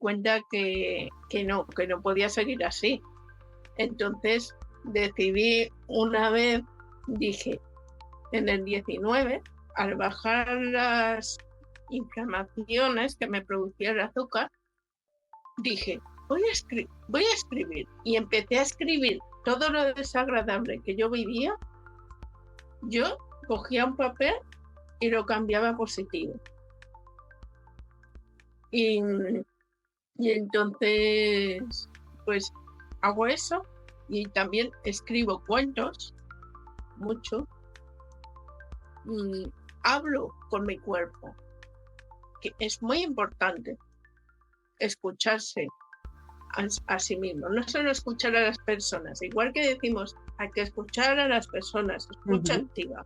cuenta que no podía seguir así. Entonces decidí una vez, dije, en el 19, al bajar las inflamaciones que me producía el azúcar, dije, voy a escribir. Y empecé a escribir todo lo desagradable que yo vivía. Yo cogía un papel y lo cambiaba a positivo. Y entonces, pues hago eso y también escribo cuentos, mucho. Hablo con mi cuerpo, que es muy importante escucharse a sí mismo, no solo escuchar a las personas, igual que decimos, hay que escuchar a las personas, escucha activa,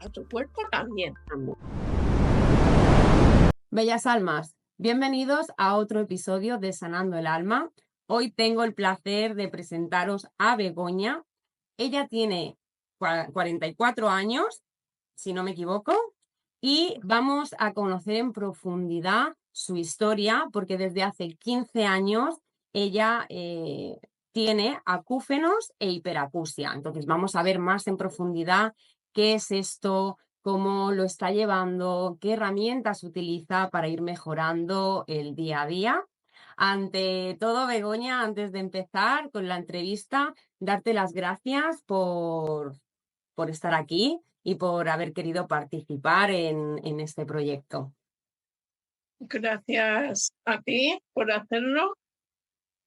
a tu cuerpo también. Bellas almas, bienvenidos a otro episodio de Sanando el Alma. Hoy tengo el placer de presentaros a Begoña. Ella tiene 44 años, si no me equivoco, y vamos a conocer en profundidad su historia, porque desde hace 15 años ella tiene acúfenos e hiperacusia. Entonces vamos a ver más en profundidad qué es esto, cómo lo está llevando, qué herramientas utiliza para ir mejorando el día a día. Ante todo, Begoña, antes de empezar con la entrevista, darte las gracias por estar aquí y por haber querido participar en este proyecto. Gracias a ti por hacerlo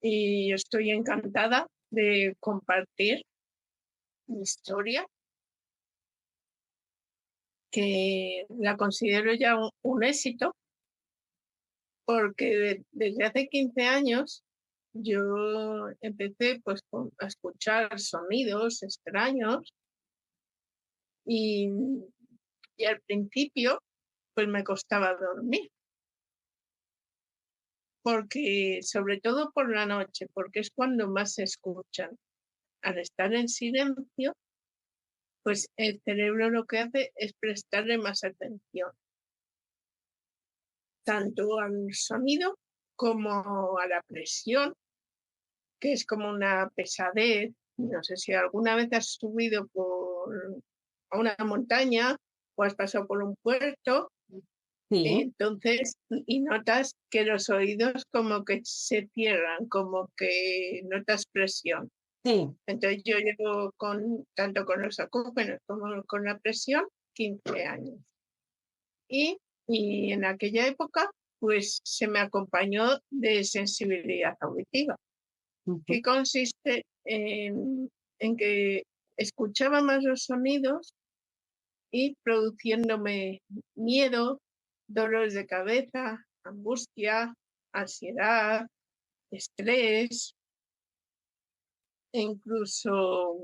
y estoy encantada de compartir mi historia, que la considero ya un éxito, porque desde hace 15 años yo empecé pues a escuchar sonidos extraños y al principio pues me costaba dormir, porque sobre todo por la noche, porque es cuando más se escuchan. Al estar en silencio, pues el cerebro lo que hace es prestarle más atención, tanto al sonido como a la presión, que es como una pesadez. No sé si alguna vez has subido a una montaña o has pasado por un puerto, Sí. entonces, y notas que los oídos como que se cierran, como que notas presión. Sí. Entonces yo llevo tanto con los acúfenos como con la presión 15 años. Y en aquella época pues se me acompañó de sensibilidad auditiva, que consiste en que escuchaba más los sonidos y produciéndome miedo, dolores de cabeza, angustia, ansiedad, estrés, e incluso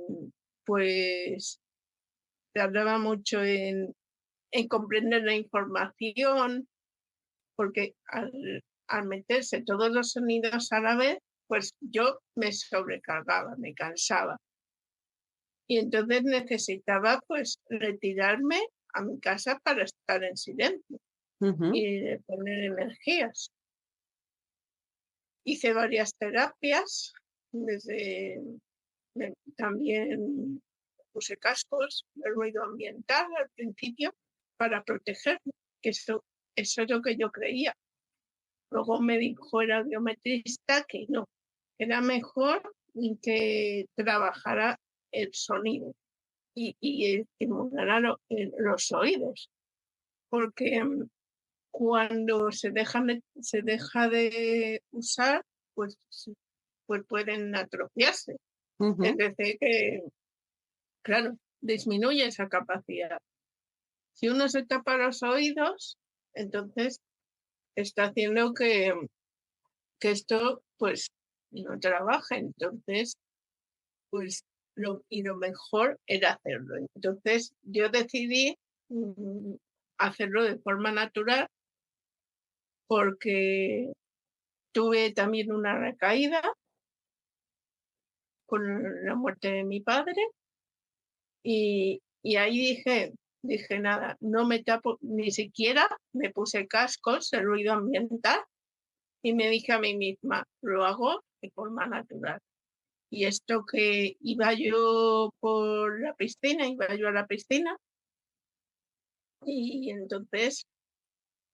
pues tardaba mucho en comprender la información, porque al meterse todos los sonidos a la vez, pues yo me sobrecargaba, me cansaba. Y entonces necesitaba pues retirarme a mi casa para estar en silencio y poner energías. Hice varias terapias, también puse cascos de ruido ambiental al principio para protegerme, que eso es lo que yo creía. Luego me dijo el audiometrista que no, era mejor que trabajara el sonido y estimulara los oídos, porque cuando se deja de usar, pues pueden atrofiarse. Es decir, que, claro, disminuye esa capacidad. Si uno se tapa los oídos, entonces está haciendo que esto pues no trabaje. Entonces, pues lo mejor era hacerlo. Entonces yo decidí hacerlo de forma natural, porque tuve también una recaída con la muerte de mi padre y ahí dije nada, no me tapo, ni siquiera me puse cascos de ruido ambiental y me dije a mí misma, lo hago de forma natural. Y esto que iba yo por la piscina, iba yo a la piscina y entonces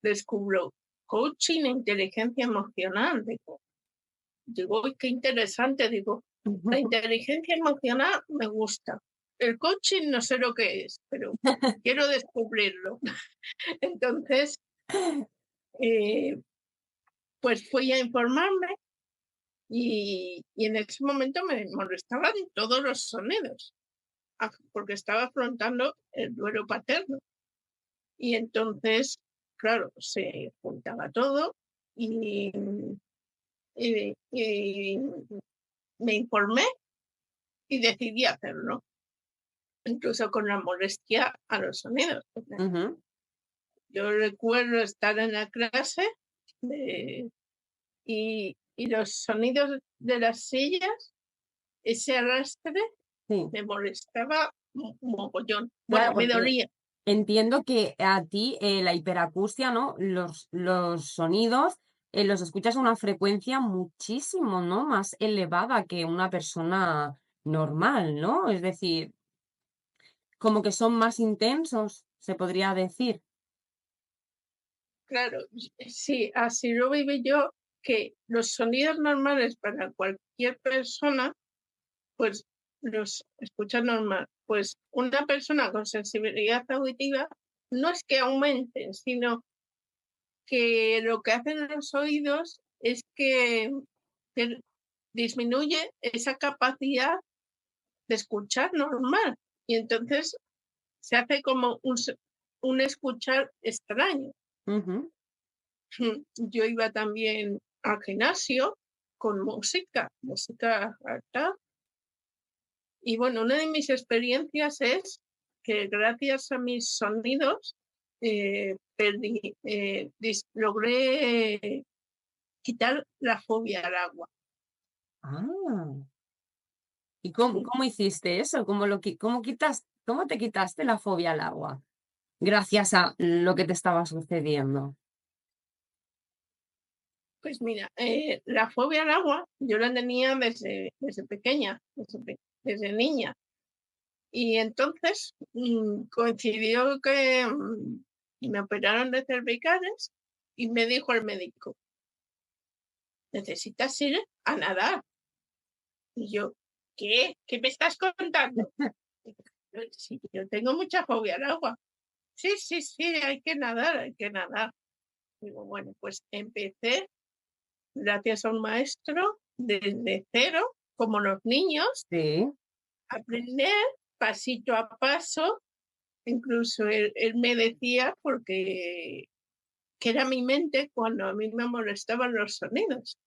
descubro coaching e inteligencia emocional. Digo, uy, qué interesante, digo, la inteligencia emocional me gusta. El coaching no sé lo que es, pero quiero descubrirlo. Entonces, pues fui a informarme y en ese momento me molestaban todos los sonidos, porque estaba afrontando el duelo paterno. Y entonces, claro, se juntaba todo y me informé y decidí hacerlo, incluso con la molestia a los sonidos. Yo recuerdo estar en la clase y los sonidos de las sillas, ese arrastre, Sí. me molestaba un mogollón. Claro, Bueno, me porque dolía. entiendo que a ti la hiperacusia, ¿no? Los sonidos los escuchas a una frecuencia muchísimo, ¿no? Más elevada que una persona normal, ¿no? Es decir, como que son más intensos, se podría decir. Claro, sí, así lo viví yo, que los sonidos normales para cualquier persona, pues los escucha normal. Pues una persona con sensibilidad auditiva no es que aumenten, sino que lo que hacen los oídos es que disminuye esa capacidad de escuchar normal. Y entonces se hace como un escuchar extraño. Yo iba también al gimnasio con música alta. Y bueno, una de mis experiencias es que gracias a mis sonidos logré quitar la fobia al agua. Ah. ¿Y cómo hiciste eso? ¿Cómo te quitaste la fobia al agua? Gracias a lo que te estaba sucediendo. Pues mira, la fobia al agua yo la tenía desde pequeña, desde niña. Y entonces coincidió que me operaron de cervicales y me dijo el médico, necesitas ir a nadar. Y yo, ¿qué? ¿Qué me estás contando? Sí, yo tengo mucha fobia al agua. Sí, sí, sí, hay que nadar, hay que nadar. Digo, bueno, pues empecé, gracias a un maestro, desde cero, como los niños, Sí. aprender pasito a paso. Incluso él me decía, porque que era mi mente cuando a mí me molestaban los sonidos.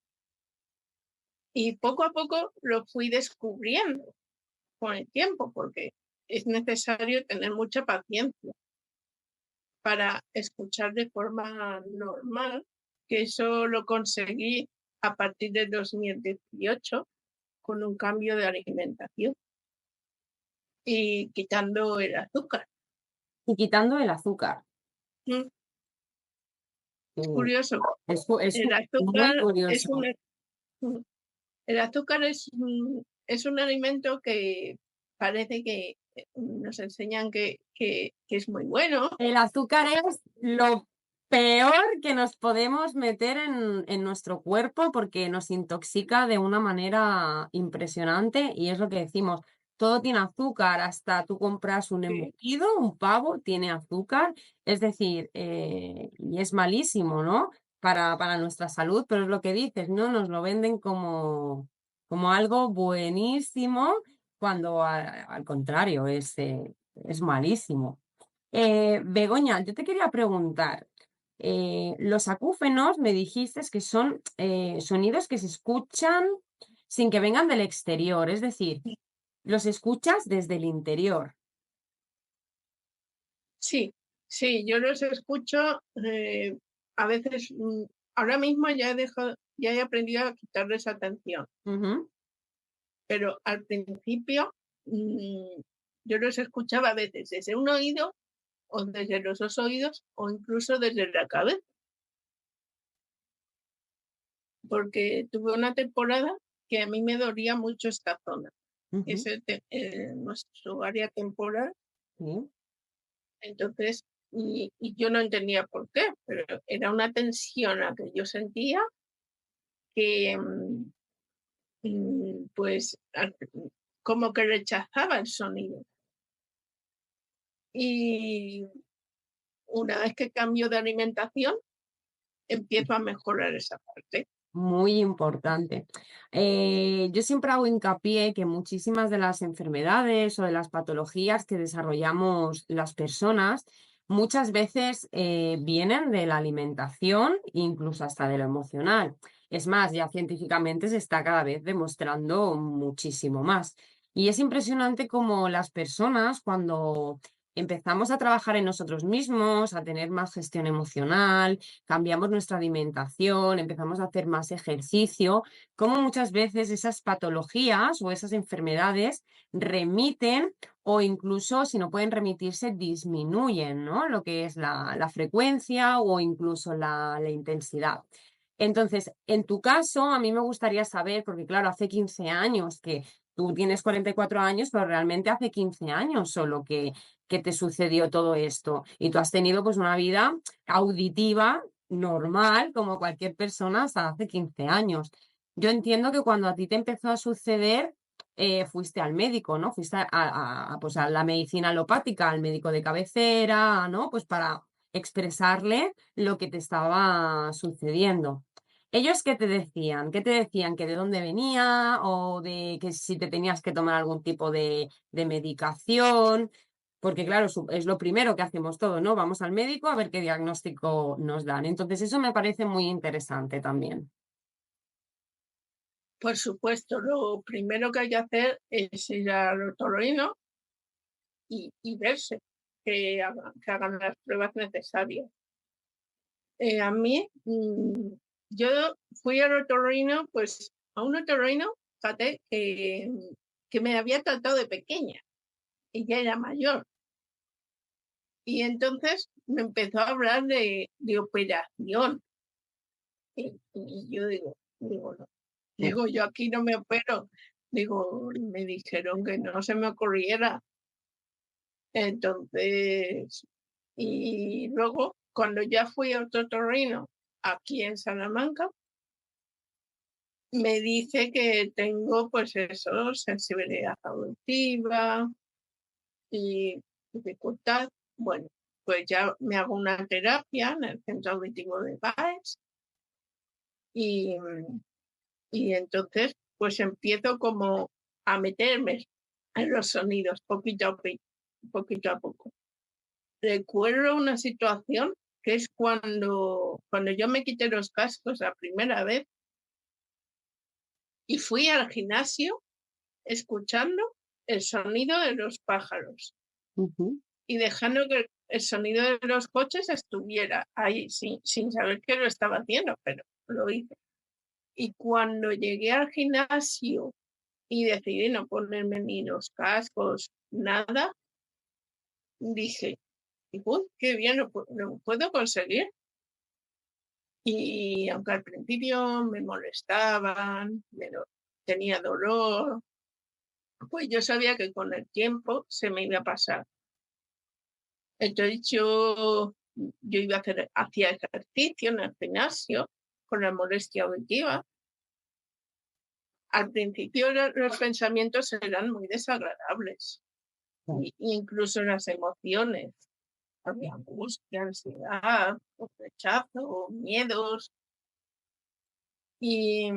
Y poco a poco lo fui descubriendo con el tiempo, porque es necesario tener mucha paciencia para escuchar de forma normal, que eso lo conseguí a partir de 2018 con un cambio de alimentación y quitando el azúcar. Y quitando el azúcar. Es curioso. Es El muy azúcar es curioso. el azúcar es un alimento que parece que nos enseñan que es muy bueno. El azúcar es lo peor que nos podemos meter en nuestro cuerpo porque nos intoxica de una manera impresionante y es lo que decimos, todo tiene azúcar, hasta tú compras un embutido, un pavo, tiene azúcar, es decir, y es malísimo, ¿no? Para nuestra salud, pero es lo que dices, ¿no? Nos lo venden como algo buenísimo cuando al contrario es malísimo. Begoña, yo te quería preguntar, los acúfenos me dijiste que son sonidos que se escuchan sin que vengan del exterior, es decir, los escuchas desde el interior. Sí, sí, yo los escucho a veces. Ahora mismo ya he aprendido a quitarles atención, pero al principio yo los escuchaba a veces desde un oído o desde los dos oídos o incluso desde la cabeza. porque tuve una temporada que a mí me dolía mucho esta zona, es nuestro área temporal. Sí. Entonces, y yo no entendía por qué, pero era una tensión la que yo sentía que, pues, como que rechazaba el sonido. Y una vez que cambio de alimentación, empiezo a mejorar esa parte. Muy importante. Yo siempre hago hincapié que muchísimas de las enfermedades o de las patologías que desarrollamos las personas muchas veces vienen de la alimentación, incluso hasta de lo emocional. Es más, ya científicamente se está cada vez demostrando muchísimo más. Y es impresionante cómo las personas cuando empezamos a trabajar en nosotros mismos, a tener más gestión emocional, cambiamos nuestra alimentación, empezamos a hacer más ejercicio, como muchas veces esas patologías o esas enfermedades remiten o incluso, si no pueden remitirse, disminuyen, ¿no? Lo que es la frecuencia o incluso la intensidad. Entonces, en tu caso, a mí me gustaría saber, porque claro, hace 15 años que tú tienes 44 años, pero realmente hace 15 años solo que te sucedió todo esto. Y tú has tenido pues una vida auditiva normal, como cualquier persona, hasta hace 15 años. Yo entiendo que cuando a ti te empezó a suceder, fuiste al médico, ¿no? Fuiste pues a la medicina alopática, al médico de cabecera, ¿no? Pues para expresarle lo que te estaba sucediendo. ¿Ellos qué te decían? ¿Qué te decían? ¿Que de dónde venía? ¿O de que si te tenías que tomar algún tipo de medicación? Porque claro, es lo primero que hacemos todos, ¿no? Vamos al médico a ver qué diagnóstico nos dan. Entonces, eso me parece muy interesante también. Por supuesto, lo primero que hay que hacer es ir al otorrino y verse, que hagan las pruebas necesarias. A mí, yo fui al otorrino, pues a un otorrino, fíjate, que me había tratado de pequeña y ya era mayor. Y entonces me empezó a hablar de operación. Y yo digo, no. Digo, yo aquí no me opero. Digo, me dijeron que no se me ocurriera. Entonces, y luego, cuando ya fui a otro otorrino aquí en Salamanca, me dice que tengo, pues eso, sensibilidad auditiva y dificultad. Bueno, pues ya me hago una terapia en el Centro Auditivo de Baez y, y entonces, pues empiezo como a meterme en los sonidos poquito a poco. Recuerdo una situación que es cuando yo me quité los cascos la primera vez y fui al gimnasio escuchando el sonido de los pájaros y dejando que el sonido de los coches estuviera ahí sin saber que lo estaba haciendo, pero lo hice. Y cuando llegué al gimnasio y decidí no ponerme ni los cascos, nada, dije, uy, qué bien, lo puedo conseguir. Y aunque al principio me molestaban, tenía dolor, pues yo sabía que con el tiempo se me iba a pasar. Entonces yo hacía ejercicio en el gimnasio con la molestia auditiva. Al principio los pensamientos eran muy desagradables, incluso las emociones. Había angustia, ansiedad, rechazo, miedos. Y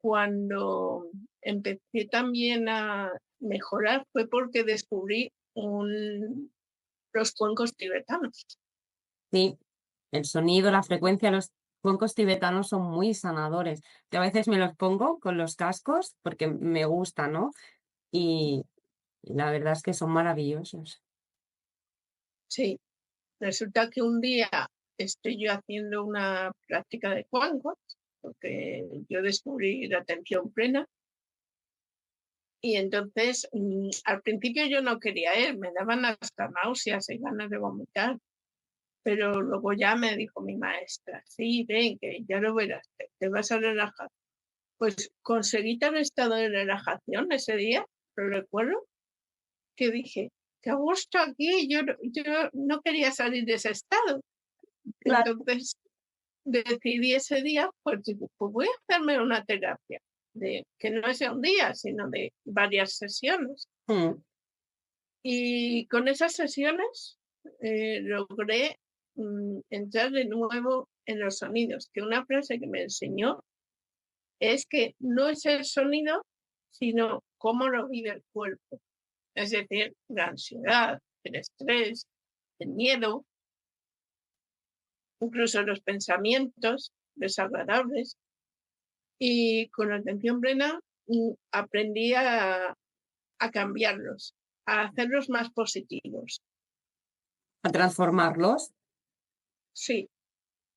cuando empecé también a mejorar fue porque descubrí los cuencos tibetanos. Sí, el sonido, la frecuencia, los cuencos tibetanos son muy sanadores. Yo a veces me los pongo con los cascos porque me gusta, ¿no? Y la verdad es que son maravillosos. Sí, resulta que un día estoy yo haciendo una práctica de cuencos, porque yo descubrí la atención plena. Y entonces, al principio yo no quería ir, me daban hasta náuseas y ganas de vomitar. Pero luego ya me dijo mi maestra, sí, ven, que ya lo verás, te vas a relajar. Pues conseguí tal estado de relajación ese día, lo recuerdo, que dije, qué a gusto aquí, yo no quería salir de ese estado. Claro. Entonces decidí ese día, pues digo, pues voy a hacerme una terapia, que no es de un día, sino de varias sesiones. Y con esas sesiones logré entrar de nuevo en los sonidos, que una frase que me enseñó es que no es el sonido, sino cómo lo vive el cuerpo. Es decir, la ansiedad, el estrés, el miedo, incluso los pensamientos desagradables. Y con la atención plena aprendí a cambiarlos, a hacerlos más positivos. A transformarlos. Sí,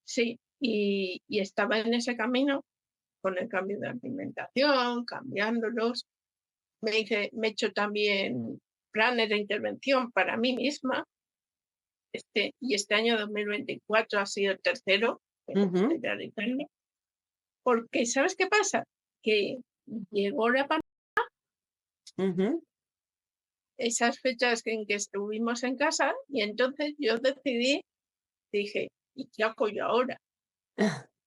sí. Y estaba en ese camino con el cambio de alimentación, cambiándolos. Me he hecho también planes de intervención para mí misma. Y este año 2024 ha sido el tercero de realizarme. Porque, ¿sabes qué pasa? Que llegó la pandemia, esas fechas en que estuvimos en casa, y entonces yo dije, ¿y qué hago yo ahora?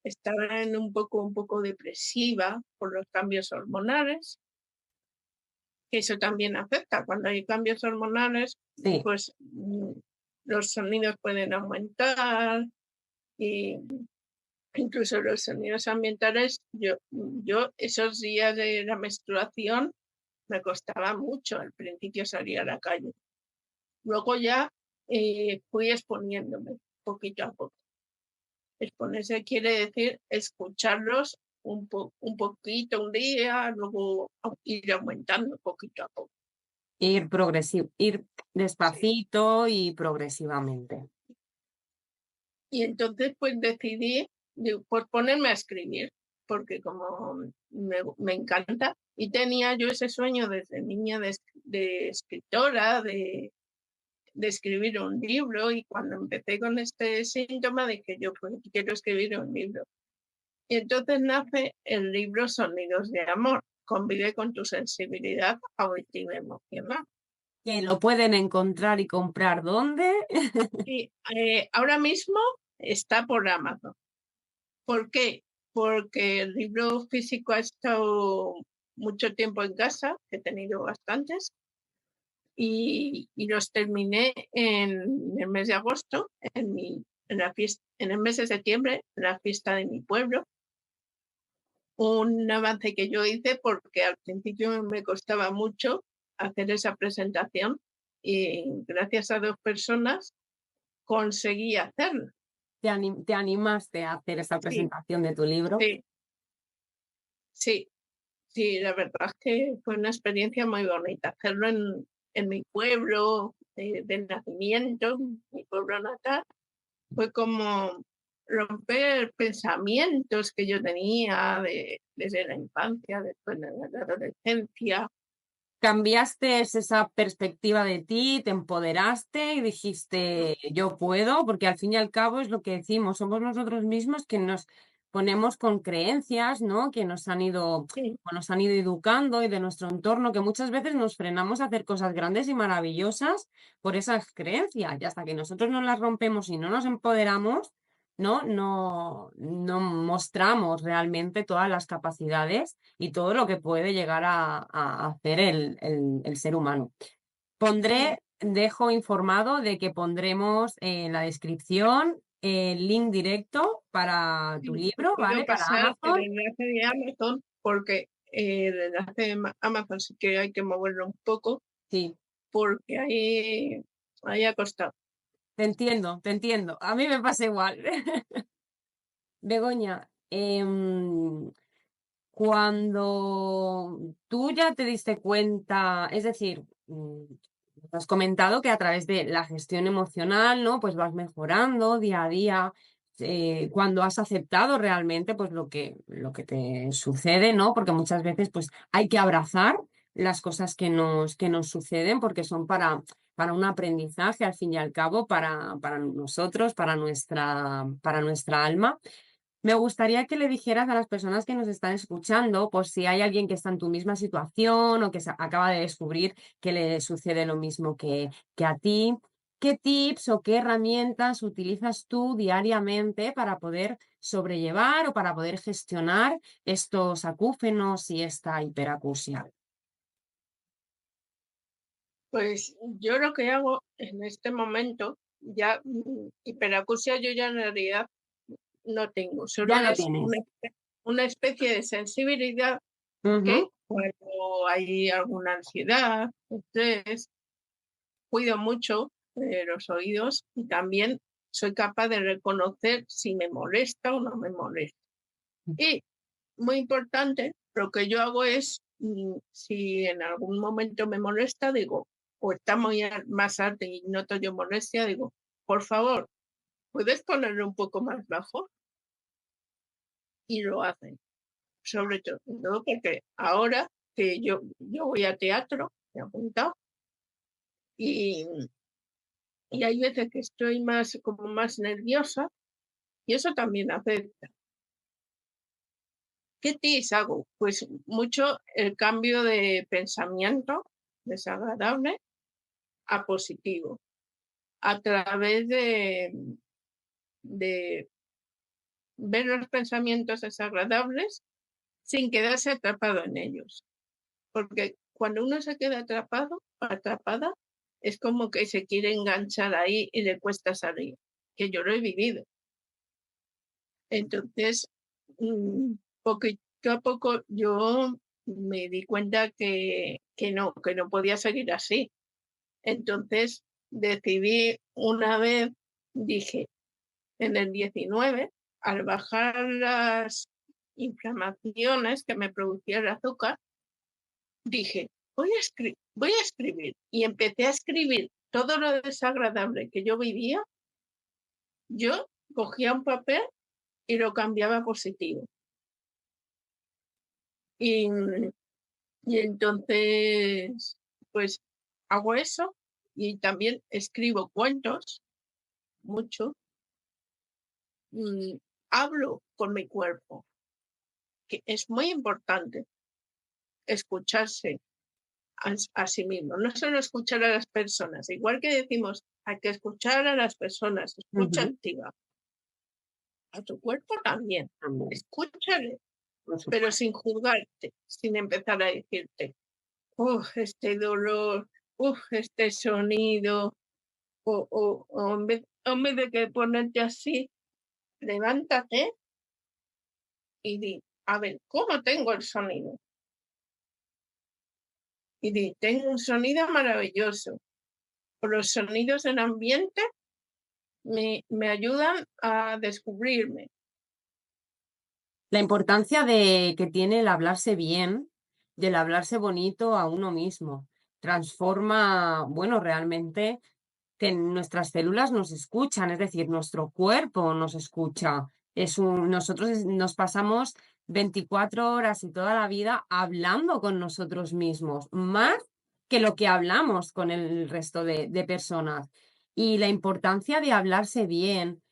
Estaba un poco depresiva por los cambios hormonales. Eso también afecta. Cuando hay cambios hormonales, Sí. pues los sonidos pueden aumentar y incluso los sonidos ambientales. Yo esos días de la menstruación me costaba mucho al principio salir a la calle. Luego ya fui exponiéndome poquito a poco. Exponerse quiere decir escucharlos un poquito un día, luego ir aumentando poquito a poco. Ir despacito y progresivamente. Y entonces pues decidí pues ponerme a escribir, porque como me encanta, y tenía yo ese sueño desde niña de escritora, de escribir un libro, y cuando empecé con este síntoma dije yo pues quiero escribir un libro. Y entonces nace el libro Sonidos de Amor, convive con tu sensibilidad auditiva y emocional. Que lo pueden encontrar y comprar ¿dónde? Y ahora mismo está por Amazon. ¿Por qué? Porque el libro físico ha estado mucho tiempo en casa, he tenido bastantes, y los terminé en el mes de agosto, en el mes de septiembre, en la fiesta de mi pueblo. Un avance que yo hice porque al principio me costaba mucho hacer esa presentación y gracias a 2 personas conseguí hacerlo. Te animaste a hacer esa presentación de tu libro. Sí, la verdad es que fue una experiencia muy bonita hacerlo en mi pueblo de nacimiento, mi pueblo natal. Fue como romper pensamientos que yo tenía desde la infancia, después de la adolescencia. Cambiaste esa perspectiva de ti, te empoderaste y dijiste, yo puedo, porque al fin y al cabo es lo que decimos, somos nosotros mismos que nos ponemos con creencias, ¿no? Que nos han ido educando y de nuestro entorno, que muchas veces nos frenamos a hacer cosas grandes y maravillosas por esas creencias, y hasta que nosotros no las rompemos y no nos empoderamos, no mostramos realmente todas las capacidades y todo lo que puede llegar a hacer el ser humano. Dejo informado de que pondremos en la descripción el link directo para tu libro, ¿vale? Para Pasar Amazon. el enlace de Amazon, porque el enlace de Amazon sí que hay que moverlo un poco. Sí. Porque ahí ha costado. Te entiendo. A mí me pasa igual. Begoña, cuando tú ya te diste cuenta, es decir, has comentado que a través de la gestión emocional, ¿no? Pues vas mejorando día a día, cuando has aceptado realmente pues lo que te sucede, ¿no? Porque muchas veces pues hay que abrazar las cosas que nos suceden porque son para para un aprendizaje, al fin y al cabo, para nosotros, para nuestra alma. Me gustaría que le dijeras a las personas que nos están escuchando, por si hay alguien que está en tu misma situación o que acaba de descubrir que le sucede lo mismo que a ti, ¿qué tips o qué herramientas utilizas tú diariamente para poder sobrellevar o para poder gestionar estos acúfenos y esta hiperacusia? Pues yo lo que hago en este momento, ya hiperacusia yo ya en realidad no tengo, Ya solo no es tienes. una especie de sensibilidad que Ujú. cuando hay alguna ansiedad, estrés, cuido mucho de los oídos y también soy capaz de reconocer si me molesta o no me molesta. Y muy importante, lo que yo hago es, si en algún momento me molesta, digo, o está muy más alto y noto yo molestia, digo, por favor, ¿puedes ponerlo un poco más bajo? Y lo hacen, sobre todo, ¿no? Porque ahora que yo voy a teatro, me he apuntado, y, y hay veces que estoy como más nerviosa, y eso también afecta. ¿Qué tips hago? Pues mucho el cambio de pensamiento desagradable a positivo, a través de ver los pensamientos desagradables sin quedarse atrapado en ellos. Porque cuando uno se queda atrapada, es como que se quiere enganchar ahí y le cuesta salir, que yo lo he vivido. Entonces, poquito a poco yo me di cuenta que no podía seguir así. Entonces decidí una vez, dije, en el 19, al bajar las inflamaciones que me producía el azúcar, dije, voy a escribir. Y empecé a escribir todo lo desagradable que yo vivía. Yo cogía un papel y lo cambiaba a positivo. Y, y entonces, pues hago eso y también escribo cuentos, mucho. Hablo con mi cuerpo, que es muy importante escucharse a sí mismo, no solo escuchar a las personas, igual que decimos, hay que escuchar a las personas, escucha Ujú. activa, a tu cuerpo también, También, escúchale, por pero supuesto. sin juzgarte, sin empezar a decirte, este dolor, este sonido, o en vez de que ponerte así, levántate y di, a ver, ¿cómo tengo el sonido? Y di, tengo un sonido maravilloso. Los sonidos del ambiente me ayudan a descubrirme. La importancia de que tiene el hablarse bien, del hablarse bonito a uno mismo. Transforma, bueno, realmente que nuestras células nos escuchan, es decir, nuestro cuerpo nos escucha. Nosotros nos pasamos 24 horas y toda la vida hablando con nosotros mismos, más que lo que hablamos con el resto de personas. Y la importancia de hablarse bien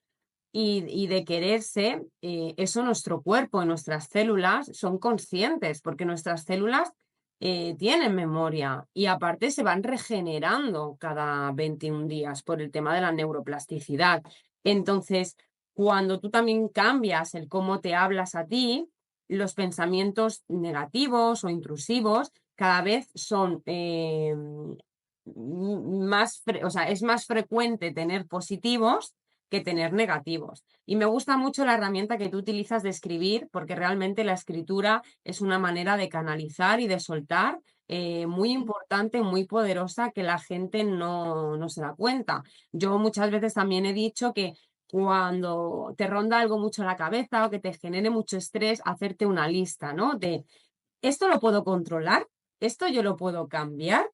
y de quererse, eso nuestro cuerpo y nuestras células son conscientes, porque nuestras células tienen memoria y aparte se van regenerando cada 21 días por el tema de la neuroplasticidad. Entonces, cuando tú también cambias el cómo te hablas a ti, los pensamientos negativos o intrusivos cada vez son o sea, es más frecuente tener positivos que tener negativos. Y me gusta mucho la herramienta que tú utilizas de escribir, porque realmente la escritura es una manera de canalizar y de soltar muy importante, muy poderosa, que la gente no se da cuenta. Yo muchas veces también he dicho que cuando te ronda algo mucho en la cabeza o que te genere mucho estrés, hacerte una lista, ¿no? De, ¿esto lo puedo controlar? ¿Esto yo lo puedo cambiar?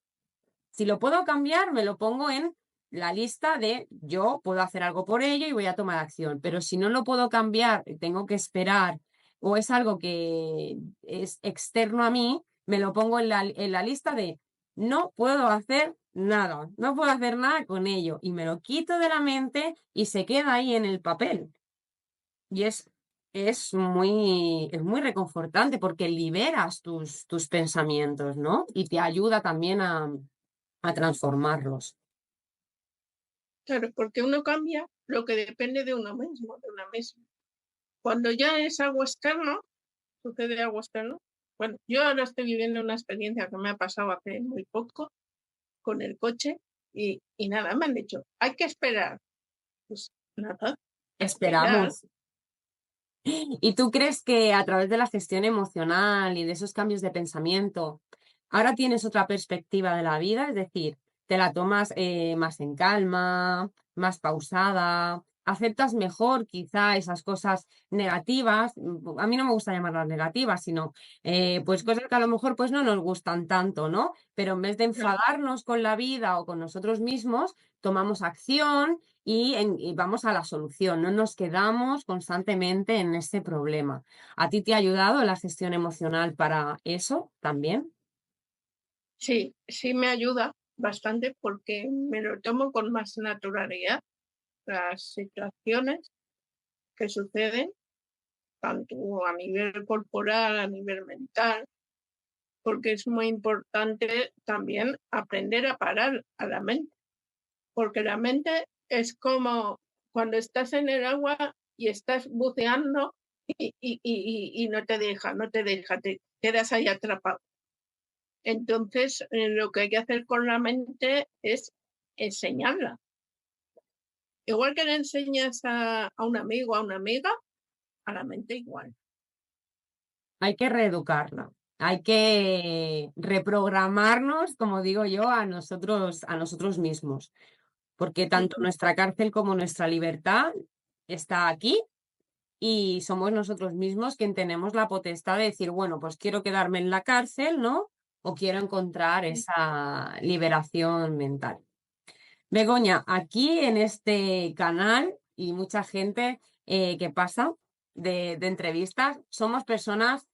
Si lo puedo cambiar, me lo pongo en la lista de yo puedo hacer algo por ello y voy a tomar acción. Pero si no lo puedo cambiar, tengo que esperar o es algo que es externo a mí, me lo pongo en la lista de no puedo hacer nada, no puedo hacer nada con ello y me lo quito de la mente y se queda ahí en el papel. Y es muy reconfortante porque liberas tus pensamientos, ¿no? Y te ayuda también a transformarlos. Claro, porque uno cambia lo que depende de uno mismo, de una misma. Cuando ya es algo externo, sucede algo externo. Bueno, yo ahora estoy viviendo una experiencia que me ha pasado hace muy poco con el coche y nada, me han dicho, hay que esperar. Pues nada, esperar. Esperamos. ¿Y tú crees que a través de la gestión emocional y de esos cambios de pensamiento, ahora tienes otra perspectiva de la vida? Es decir, te la tomas más en calma, más pausada, aceptas mejor quizá esas cosas negativas. A mí no me gusta llamarlas negativas, sino pues cosas que a lo mejor pues no nos gustan tanto, ¿no? Pero en vez de enfadarnos con la vida o con nosotros mismos, tomamos acción y vamos a la solución, no nos quedamos constantemente en ese problema. ¿A ti te ha ayudado la gestión emocional para eso también? Sí, sí me ayuda bastante porque me lo tomo con más naturalidad. Las situaciones que suceden, tanto a nivel corporal, a nivel mental, porque es muy importante también aprender a parar a la mente, porque la mente es como cuando estás en el agua y estás buceando y no te deja, te quedas ahí atrapado. Entonces, lo que hay que hacer con la mente es enseñarla. Igual que le enseñas a un amigo, a una amiga, a la mente igual. Hay que reeducarla, hay que reprogramarnos, como digo yo, a nosotros mismos, porque tanto nuestra cárcel como nuestra libertad está aquí y somos nosotros mismos quien tenemos la potestad de decir, bueno, pues quiero quedarme en la cárcel, ¿no? O quiero encontrar esa liberación mental. Begoña, aquí en este canal y mucha gente que pasa de entrevistas, somos personas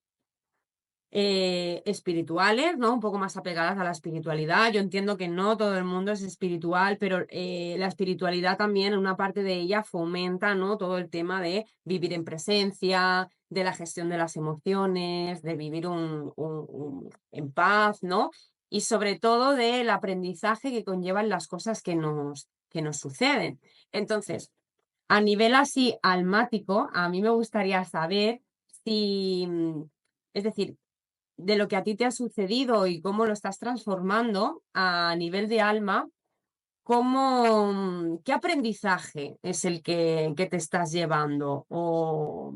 espirituales, ¿no? Un poco más apegadas a la espiritualidad. Yo entiendo que no todo el mundo es espiritual, pero la espiritualidad también, en una parte de ella, fomenta, ¿no? Todo el tema de vivir en presencia, de la gestión de las emociones, de vivir en paz, ¿no? Y sobre todo del aprendizaje que conllevan las cosas que nos suceden. Entonces, a nivel así almático, a mí me gustaría saber si, es decir, de lo que a ti te ha sucedido y cómo lo estás transformando a nivel de alma, ¿qué aprendizaje es el que te estás llevando? ¿O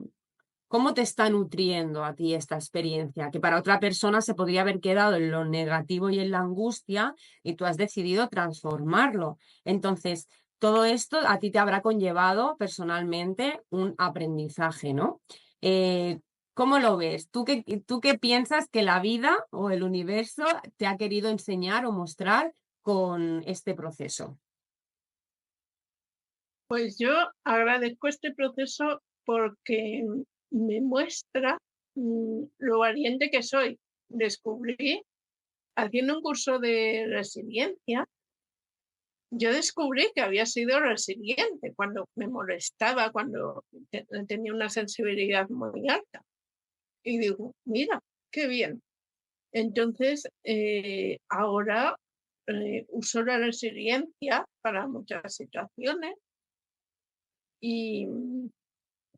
cómo te está nutriendo a ti esta experiencia? Que para otra persona se podría haber quedado en lo negativo y en la angustia y tú has decidido transformarlo. Entonces, todo esto a ti te habrá conllevado personalmente un aprendizaje, ¿no? Eh, ¿Cómo lo ves? ¿Tú qué piensas que la vida o el universo te ha querido enseñar o mostrar con este proceso? Pues yo agradezco este proceso porque me muestra lo valiente que soy. Descubrí, haciendo un curso de resiliencia, yo descubrí que había sido resiliente cuando me molestaba, cuando tenía una sensibilidad muy alta. Y digo, mira, qué bien. Entonces, ahora uso la resiliencia para muchas situaciones y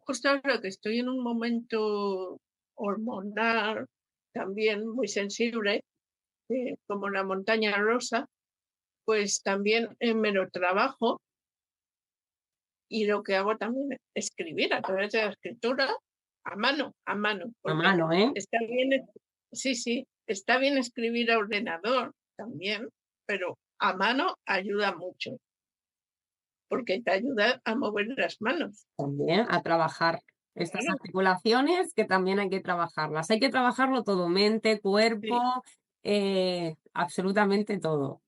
justo ahora que estoy en un momento hormonal también muy sensible, como la montaña rosa, pues también me lo trabajo y lo que hago también es escribir a través de la escritura a mano, A porque mano, ¿eh? está bien, sí, sí, está bien escribir a ordenador también, pero a mano ayuda mucho, porque te ayuda a mover las manos. También a trabajar estas Claro, articulaciones que también hay que trabajarlas. Hay que trabajarlo todo, mente, sí. cuerpo, absolutamente todo.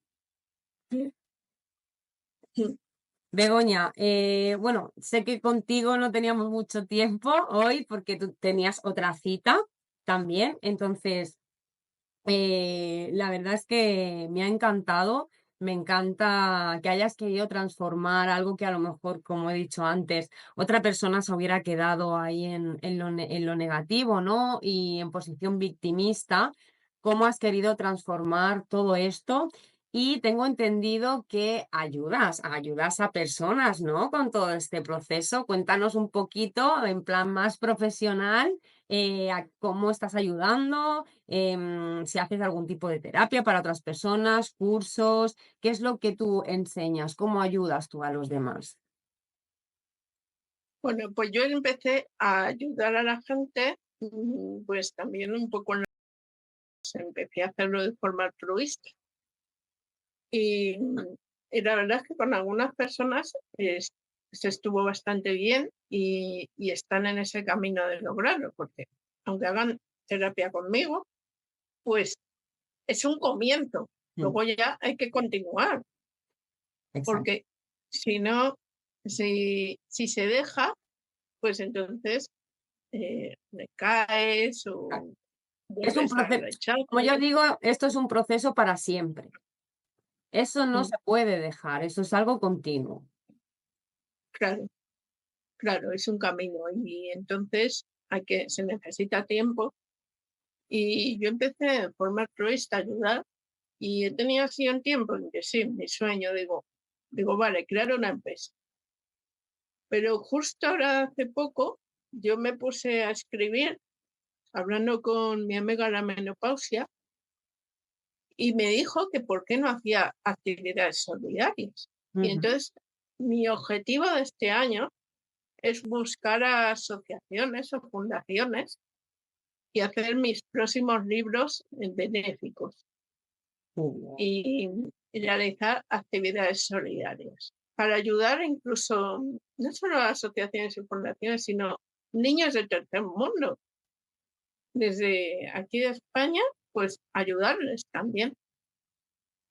Begoña, bueno, sé que contigo no teníamos mucho tiempo hoy porque tú tenías otra cita también, entonces La verdad es que me ha encantado. Me encanta que hayas querido transformar algo que a lo mejor, como he dicho antes, otra persona se hubiera quedado ahí en lo negativo, ¿no? Y en posición victimista. ¿Cómo has querido transformar todo esto? Y tengo entendido que ayudas a personas, ¿no? Con todo este proceso. Cuéntanos un poquito, en plan más profesional, a cómo estás ayudando, si haces algún tipo de terapia para otras personas, cursos, ¿qué es lo que tú enseñas? ¿Cómo ayudas tú a los demás? Bueno, pues yo empecé a ayudar a la gente, pues también un poco empecé a hacerlo de forma altruista. Y, y la verdad es que con algunas personas se estuvo bastante bien y están en ese camino de lograrlo, porque aunque hagan terapia conmigo, pues es un comienzo. Mm, Luego ya hay que continuar, exacto. porque si no, si se deja, pues entonces recaes Claro. o Es un vuelves al proceso, rechazo. como yo digo, esto es un proceso para siempre. Eso no Mm, se puede dejar, eso es algo continuo. Claro, claro, es un camino y entonces se necesita tiempo. Y yo empecé de forma altruista a ayudar y he tenido así un tiempo en que sí, mi sueño, digo, vale, crear una empresa. Pero justo ahora hace poco yo me puse a escribir, hablando con mi amiga la menopausia, y me dijo que por qué no hacía actividades solidarias. Y Ujú. entonces mi objetivo de este año es buscar a asociaciones o fundaciones y hacer mis próximos libros benéficos Muy bien. y realizar actividades solidarias para ayudar incluso no solo a asociaciones y fundaciones, sino niños del tercer mundo. Desde aquí de España, pues ayudarles también.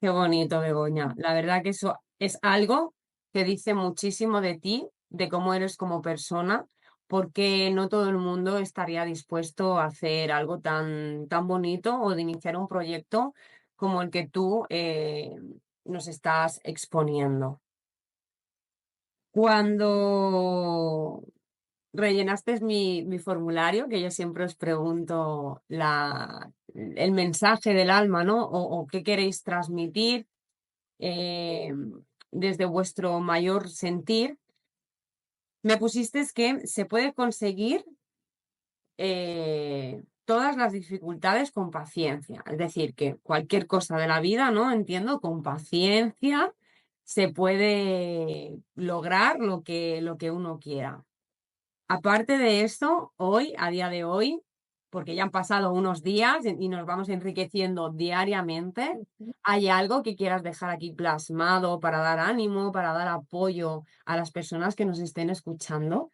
Qué bonito, Begoña. La verdad que eso es algo que dice muchísimo de ti, de cómo eres como persona, porque no todo el mundo estaría dispuesto a hacer algo tan bonito o de iniciar un proyecto como el que tú nos estás exponiendo. Cuando rellenaste mi formulario, que yo siempre os pregunto el mensaje del alma, ¿no? O qué queréis transmitir eh, desde vuestro mayor sentir, me pusiste que se puede conseguir todas las dificultades con paciencia. Es decir, que cualquier cosa de la vida, ¿no? Entiendo, con paciencia se puede lograr lo que uno quiera. Aparte de esto, hoy, a día de hoy, porque ya han pasado unos días y nos vamos enriqueciendo diariamente, ¿hay algo que quieras dejar aquí plasmado para dar ánimo, para dar apoyo a las personas que nos estén escuchando?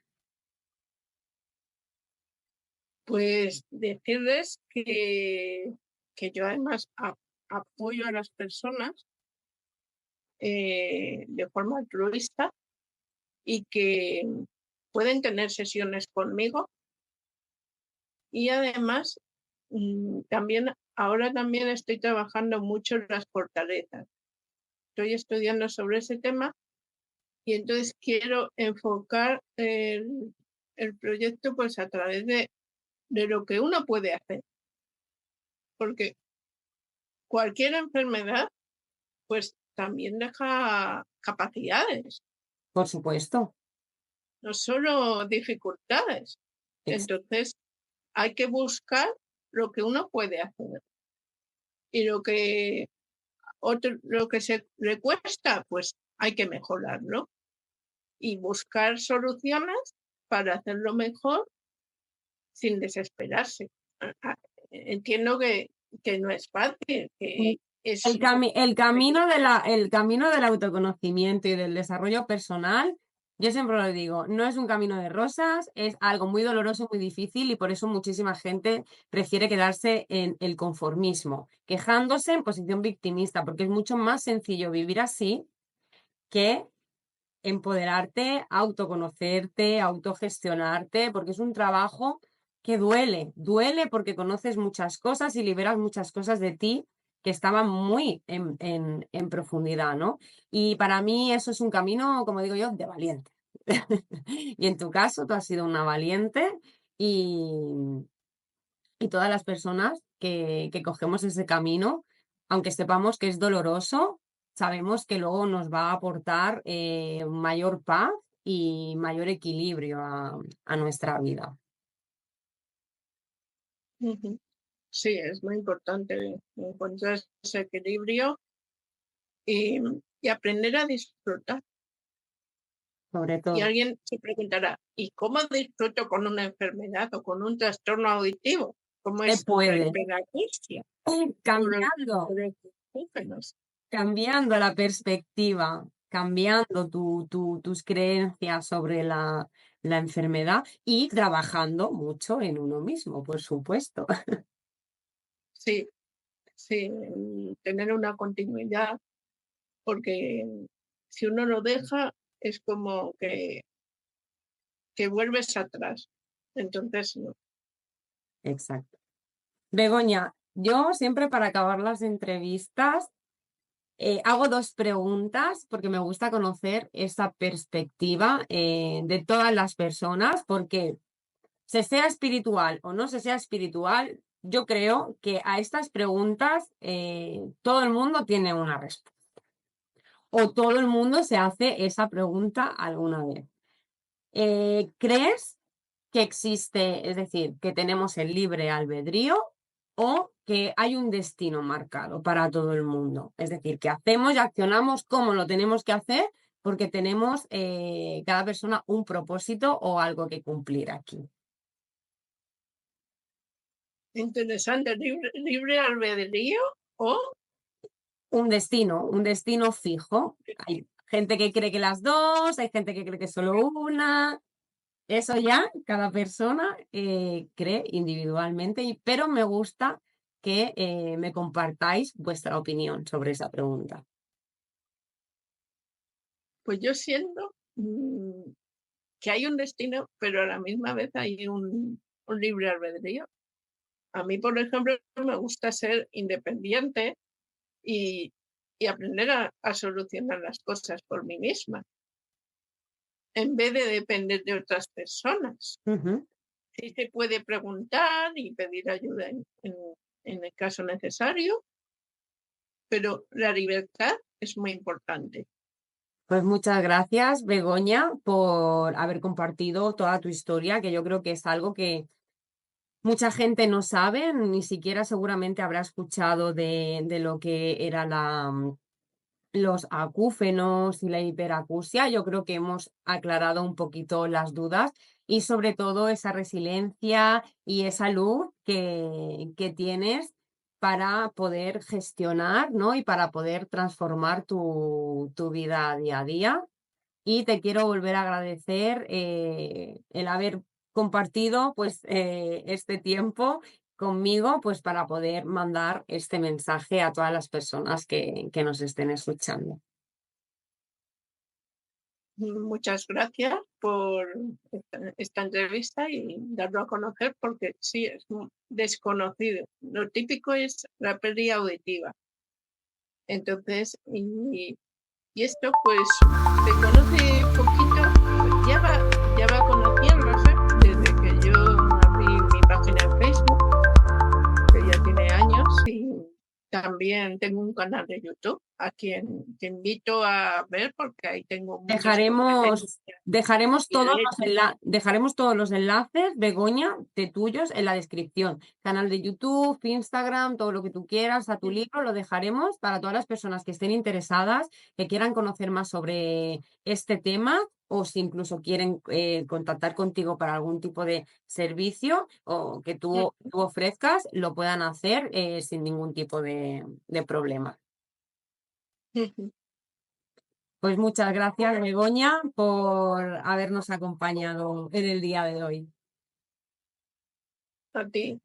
Pues decirles que yo además apoyo a las personas de forma altruista y que pueden tener sesiones conmigo y además ahora también estoy trabajando mucho en las fortalezas. Estoy estudiando sobre ese tema y entonces quiero enfocar el proyecto pues a través de lo que uno puede hacer, porque cualquier enfermedad pues también deja capacidades, Por supuesto. no solo dificultades. Ex- Entonces hay que buscar lo que uno puede hacer y lo que se le cuesta, pues hay que mejorarlo y buscar soluciones para hacerlo mejor sin desesperarse. Entiendo que no es fácil, que es El camino del autoconocimiento y del desarrollo personal, yo siempre lo digo, no es un camino de rosas, es algo muy doloroso, muy difícil y por eso muchísima gente prefiere quedarse en el conformismo, quejándose en posición victimista, porque es mucho más sencillo vivir así que empoderarte, autoconocerte, autogestionarte, porque es un trabajo que duele porque conoces muchas cosas y liberas muchas cosas de ti que estaban muy en profundidad, ¿no? Y para mí eso es un camino, como digo yo, de valiente. Y en tu caso, tú has sido una valiente y, y todas las personas que cogemos ese camino, aunque sepamos que es doloroso, sabemos que luego nos va a aportar mayor paz y mayor equilibrio a nuestra vida. Ujú. Sí, es muy importante encontrar ese equilibrio y, y aprender a disfrutar. Sobre Y todo. alguien se preguntará, ¿y cómo disfruto con una enfermedad o con un trastorno auditivo? ¿Cómo Se es la puede. hiperacusia? Cambiando, Por los oxígenos. cambiando la perspectiva, cambiando tus creencias sobre la enfermedad y trabajando mucho en uno mismo, por supuesto. Sí, sí, tener una continuidad, porque si uno lo deja es como que vuelves atrás. Entonces, no. Exacto. Begoña, yo siempre para acabar las entrevistas hago dos preguntas porque me gusta conocer esa perspectiva de todas las personas, porque se sea espiritual o no se sea espiritual, yo creo que a estas preguntas todo el mundo tiene una respuesta o todo el mundo se hace esa pregunta alguna vez. ¿Crees que existe, es decir, que tenemos el libre albedrío o que hay un destino marcado para todo el mundo? Es decir, que hacemos y accionamos como lo tenemos que hacer porque tenemos cada persona un propósito o algo que cumplir aquí. Interesante, libre albedrío o Un destino fijo. Hay gente que cree que las dos, hay gente que cree que solo una. Eso ya cada persona cree individualmente, pero me gusta que me compartáis vuestra opinión sobre esa pregunta. pues yo siento que hay un destino, pero a la misma vez hay un libre albedrío. A mí, por ejemplo, me gusta ser independiente y, y aprender a solucionar las cosas por mí misma, en vez de depender de otras personas. Ujú. Sí se puede preguntar y pedir ayuda en el caso necesario, pero la libertad es muy importante. Pues muchas gracias, Begoña, por haber compartido toda tu historia, que yo creo que es algo que mucha gente no sabe, ni siquiera seguramente habrá escuchado de lo que era los acúfenos y la hiperacusia. Yo creo que hemos aclarado un poquito las dudas y sobre todo esa resiliencia y esa luz que tienes para poder gestionar, ¿no? Y para poder transformar tu vida día a día. Y te quiero volver a agradecer el haber compartido pues este tiempo conmigo pues para poder mandar este mensaje a todas las personas que nos estén escuchando. Muchas gracias por esta entrevista y darlo a conocer porque sí es desconocido. Lo típico es la pérdida auditiva. Entonces, y esto pues se conoce poquito, ya va conociéndose desde que yo abrí mi página en Facebook, que ya tiene años, y también tengo un canal de YouTube a quien te invito a ver porque ahí tengo muchas competencias. Dejaremos todos los enlaces, Begoña, de tuyos en la descripción. Canal de YouTube, Instagram, todo lo que tú quieras, a tu libro, lo dejaremos para todas las personas que estén interesadas, que quieran conocer más sobre este tema o si incluso quieren contactar contigo para algún tipo de servicio o que tú ofrezcas, lo puedan hacer sin ningún tipo de problema. Pues muchas gracias, Begoña, por habernos acompañado en el día de hoy. A ti.